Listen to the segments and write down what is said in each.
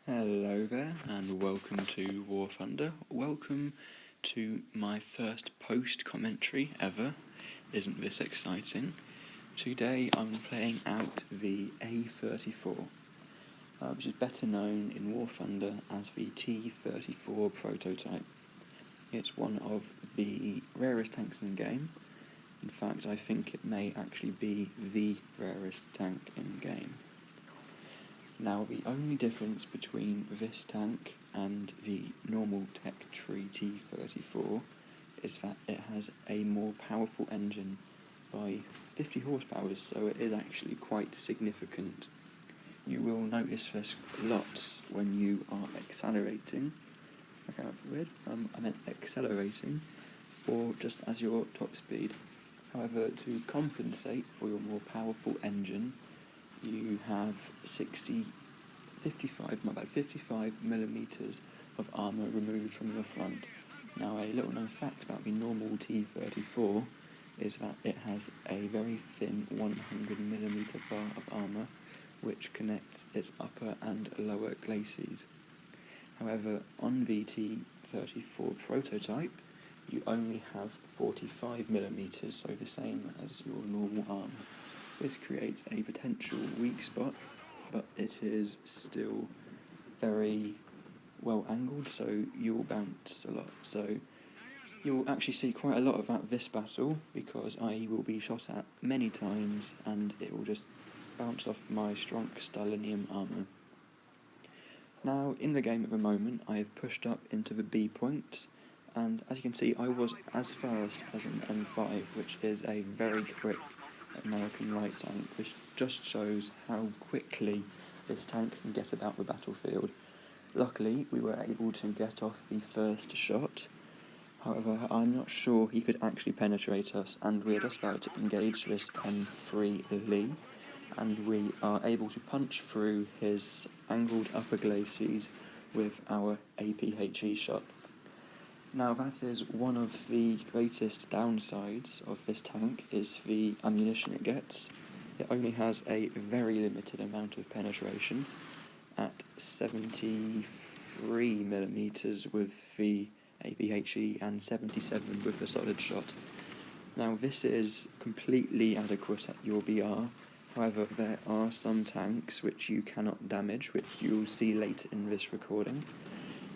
Hello there, and welcome to War Thunder. Welcome to my first post-commentary ever. Isn't this exciting? Today I'm playing out the A-34, which is better known in War Thunder as the T-34 prototype. It's one of the rarest tanks in the game. In fact, I think it may actually be the rarest tank in the game. Now, the only difference between this tank and the normal Tech Tree T-34 is that it has a more powerful engine by 50 horsepower, so it is actually quite significant. You will notice this lots when you are accelerating. Okay, that's weird. I meant accelerating, or just as your top speed. However, to compensate for your more powerful engine, you have 55 millimeters of armour removed from your front. Now, a little known fact about the normal T-34 is that it has a very thin 100 millimeter bar of armour which connects its upper and lower glacis. However, on the T-34 prototype, you only have 45 millimeters, so the same as your normal armour. This creates a potential weak spot, but it is still very well angled, so you'll bounce a lot. So you'll actually see quite a lot of that this battle, because I will be shot at many times and it will just bounce off my strong stylium armour. Now, in the game at the moment, I have pushed up into the B points, and as you can see, I was as fast as an M5, which is a very quick American light tank, which just shows how quickly this tank can get about the battlefield. Luckily, we were able to get off the first shot. However, I'm not sure he could actually penetrate us, and we're just about to engage this M3 Lee, and we are able to punch through his angled upper glacis with our APHE shot. Now, that is one of the greatest downsides of this tank, is the ammunition it gets. It only has a very limited amount of penetration at 73 millimeters with the APHE and 77 with the solid shot. Now, this is completely adequate at your BR. However, there are some tanks which you cannot damage, which you'll see later in this recording.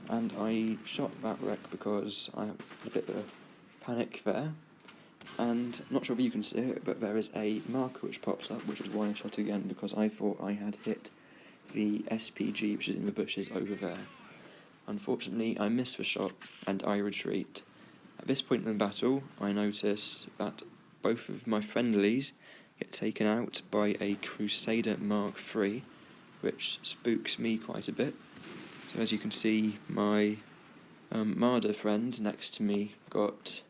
And I shot that wreck because I had a bit of a panic there, and I'm not sure if you can see it, but there is a marker which pops up, which is why I shot again, because I thought I had hit the SPG, which is in the bushes over there. Unfortunately, I miss the shot and I retreat. At this point in the battle, I notice that both of my friendlies get taken out by a Crusader Mark III, which spooks me quite a bit. So as you can see, my Marder friend next to me got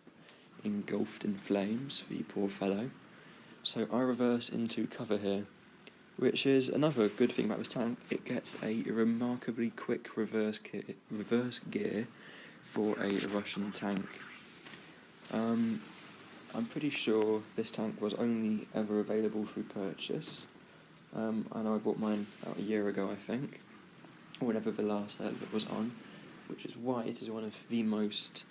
engulfed in flames, the poor fellow. So I reverse into cover here, which is another good thing about this tank. It gets a remarkably quick reverse gear for a Russian tank. I'm pretty sure this tank was only ever available through purchase. I know I bought mine about a year ago, I think, or whenever the last sale that was on, which is why it is one of the most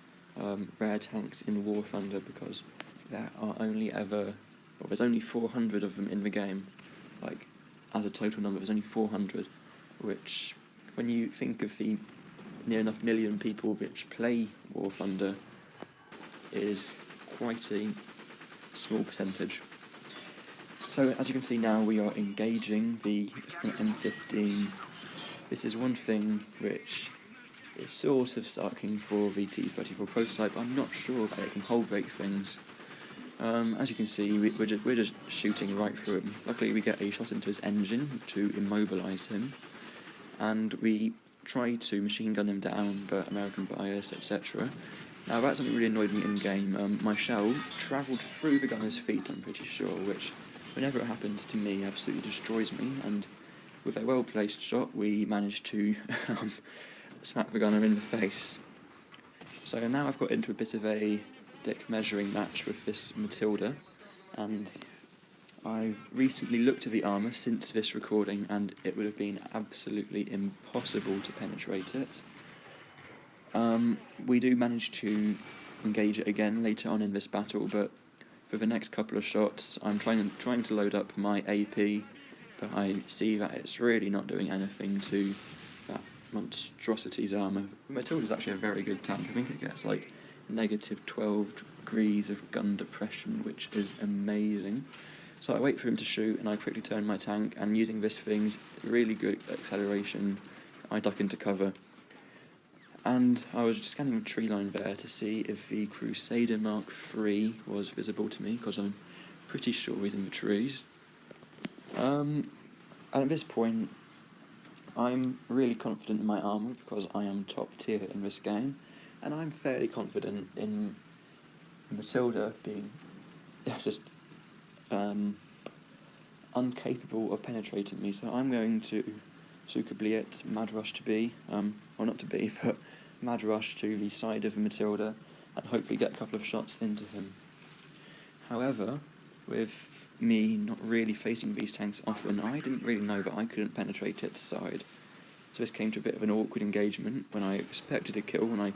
rare tanks in War Thunder, because there are there's only 400 of them in the game. Like, as a total number, there's only 400, which, when you think of the near enough million people which play War Thunder, is quite a small percentage. So, as you can see now, we are engaging the M15. This is one thing which is sort of sucking for the T-34 prototype. I'm not sure that it can hold break things. As you can see, we're just shooting right through him. Luckily, we get a shot into his engine to immobilise him, and we try to machine gun him down, but American bias, etc. Now, that's something really annoyed me in-game. My shell travelled through the gunner's feet, I'm pretty sure, which, whenever it happens to me, absolutely destroys me, and with a well-placed shot, we managed to smack the gunner in the face. So now I've got into a bit of a dick measuring match with this Matilda, and I've recently looked at the armour since this recording, and it would have been absolutely impossible to penetrate it. We do manage to engage it again later on in this battle, but for the next couple of shots I'm trying to load up my AP, but I see that it's really not doing anything to that monstrosity's armour. Matilda's actually a very good tank. I think it gets like negative 12 degrees of gun depression, which is amazing. So I wait for him to shoot, and I quickly turn my tank, and using this thing's really good acceleration, I duck into cover. And I was just scanning the tree line there to see if the Crusader Mark III was visible to me, because I'm pretty sure he's in the trees. And at this point, I'm really confident in my armour, because I am top tier in this game, and I'm fairly confident in Matilda being just incapable of penetrating me, so I'm going to Sukabliet, mad rush to B, or not to B, but mad rush to the side of Matilda and hopefully get a couple of shots into him. However, with me not really facing these tanks often, I didn't really know that I couldn't penetrate its side. So this came to a bit of an awkward engagement when I expected a kill and I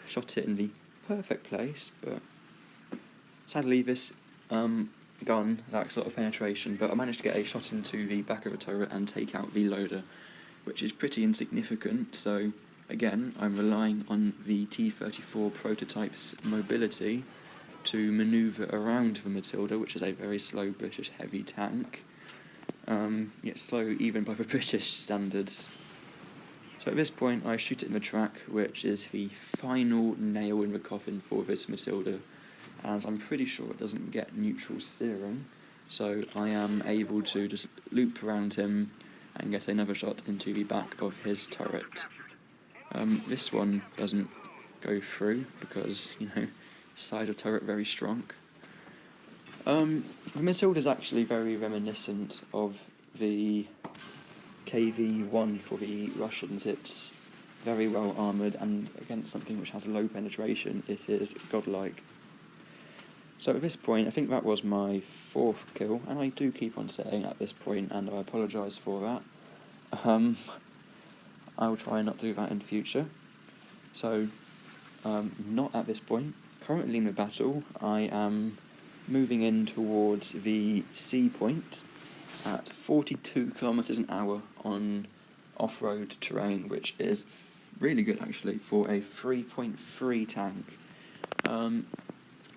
shot it in the perfect place, but sadly this gun lacks a lot of penetration, but I managed to get a shot into the back of the turret and take out the loader, which is pretty insignificant. So again, I'm relying on the T-34 prototype's mobility to manoeuvre around the Matilda, which is a very slow British heavy tank, yet slow even by the British standards. So at this point I shoot it in the track, which is the final nail in the coffin for this Matilda, as I'm pretty sure it doesn't get neutral steering, so I am able to just loop around him and get another shot into the back of his turret. This one doesn't go through because, side of turret very strong. The Matilda is actually very reminiscent of the KV-1 for the Russians. It's very well armoured, and against something which has low penetration, it is godlike. So at this point, I think that was my 4th kill, and I do keep on saying at this point, and I apologise for that. I will try and not do that in future. So, not at this point. Currently in the battle, I am moving in towards the C point at 42 kilometers an hour on off-road terrain, which is really good actually for a 3.3 tank.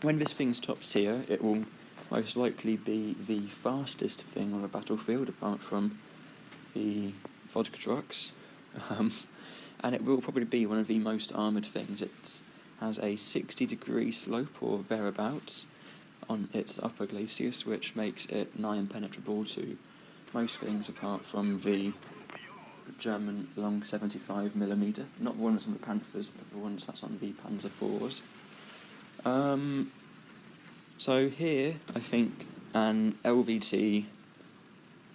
When this thing's top tier, it will most likely be the fastest thing on the battlefield, apart from the vodka trucks, and it will probably be one of the most armoured things. It has a 60-degree slope or thereabouts on its upper glacis, which makes it nigh impenetrable to most things apart from the German long 75mm, not the one that's on the Panthers, but the ones that's on the Panzer IVs. So here, I think an LVT,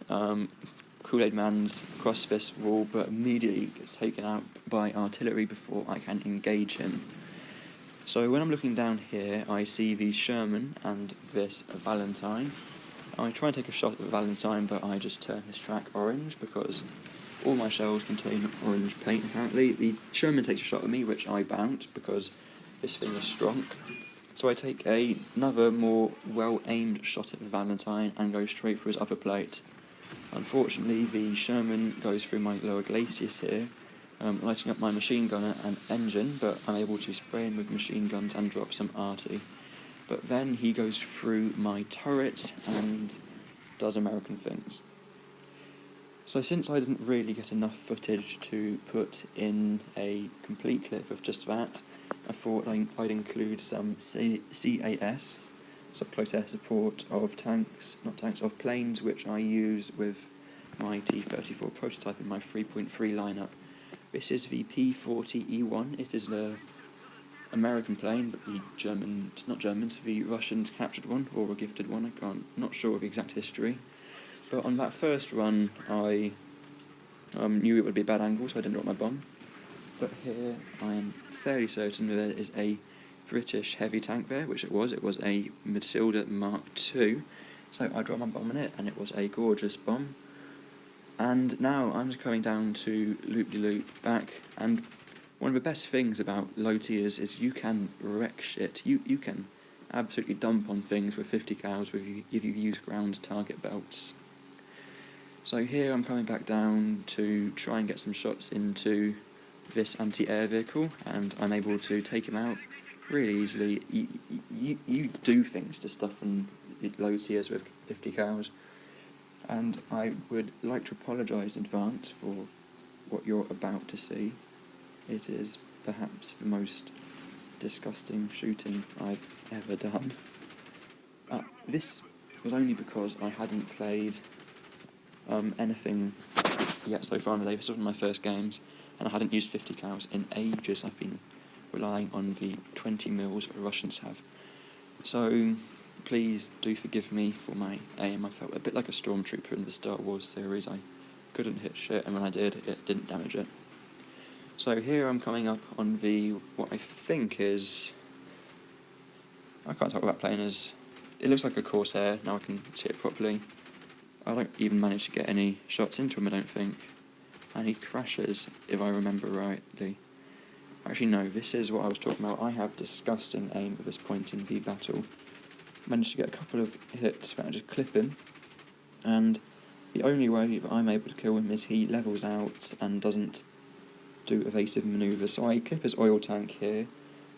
Kool-Aid Man's cross this wall, but immediately gets taken out by artillery before I can engage him. So when I'm looking down here, I see the Sherman and this Valentine. I try and take a shot at the Valentine, but I just turn his track orange because all my shells contain orange paint apparently. The Sherman takes a shot at me, which I bounce because this thing is strong. So I take another more well-aimed shot at the Valentine and go straight for his upper plate. Unfortunately, the Sherman goes through my lower glacis here, lighting up my machine gunner and engine, but I'm able to spray him with machine guns and drop some arty. But then he goes through my turret and does American things. So since I didn't really get enough footage to put in a complete clip of just that, I thought I'd include some CAS, so close air support of of planes, which I use with my T-34 prototype in my 3.3 lineup. This is the P-40E1. It is an American plane, but the Russians captured one, or were gifted one. Not sure of the exact history. But on that first run, I knew it would be a bad angle, so I didn't drop my bomb. But here, I am fairly certain that there is a British heavy tank there, which it was. It was a Matilda Mark II, So I dropped my bomb on it, and it was a gorgeous bomb. And now I'm just coming down to loop-de-loop back, and one of the best things about low tiers is you can wreck shit. You can absolutely dump on things with 50 cals if you use ground target belts. So here I'm coming back down to try and get some shots into this anti-air vehicle, and I'm able to take him out really easily. You do things to stuff in low tiers with 50 cals, and I would like to apologise in advance for what you're about to see. It is perhaps the most disgusting shooting I've ever done. This was only because I hadn't played anything yet so far in the day. This was one of my first games, and I hadn't used 50 cals in ages. I've been relying on the 20 mils that the Russians have. So please do forgive me for my aim. I felt a bit like a stormtrooper in the Star Wars series. I couldn't hit shit, and when I did, it didn't damage it. So here I'm coming up on what I think is... I can't talk about playing as... It looks like a Corsair, now I can see it properly. I don't even manage to get any shots into him, I don't think. And he crashes, if I remember rightly. Actually no, this is what I was talking about. I have disgusting aim at this point in the battle. Managed to get a couple of hits that I just clip him, and the only way that I'm able to kill him is he levels out and doesn't do evasive manoeuvres. So I clip his oil tank here,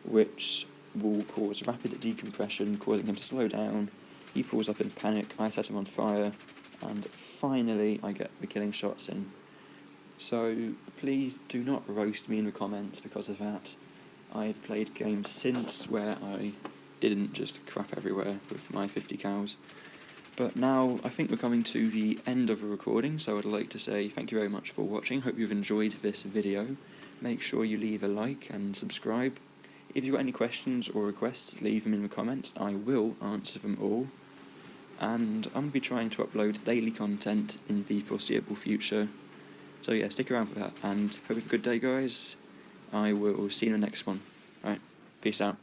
which will cause rapid decompression, causing him to slow down. He pulls up in panic, I set him on fire, and finally I get the killing shots in. So please do not roast me in the comments because of that. I've played games since where I didn't just crap everywhere with my 50 cals. But now I think we're coming to the end of the recording, so I'd like to say thank you very much for watching. Hope you've enjoyed this video. Make sure you leave a like and subscribe. If you've got any questions or requests, leave them in the comments. I will answer them all. And I'm going to be trying to upload daily content in the foreseeable future. So yeah, stick around for that, and hope you have a good day, guys. I will see you in the next one. Alright, peace out.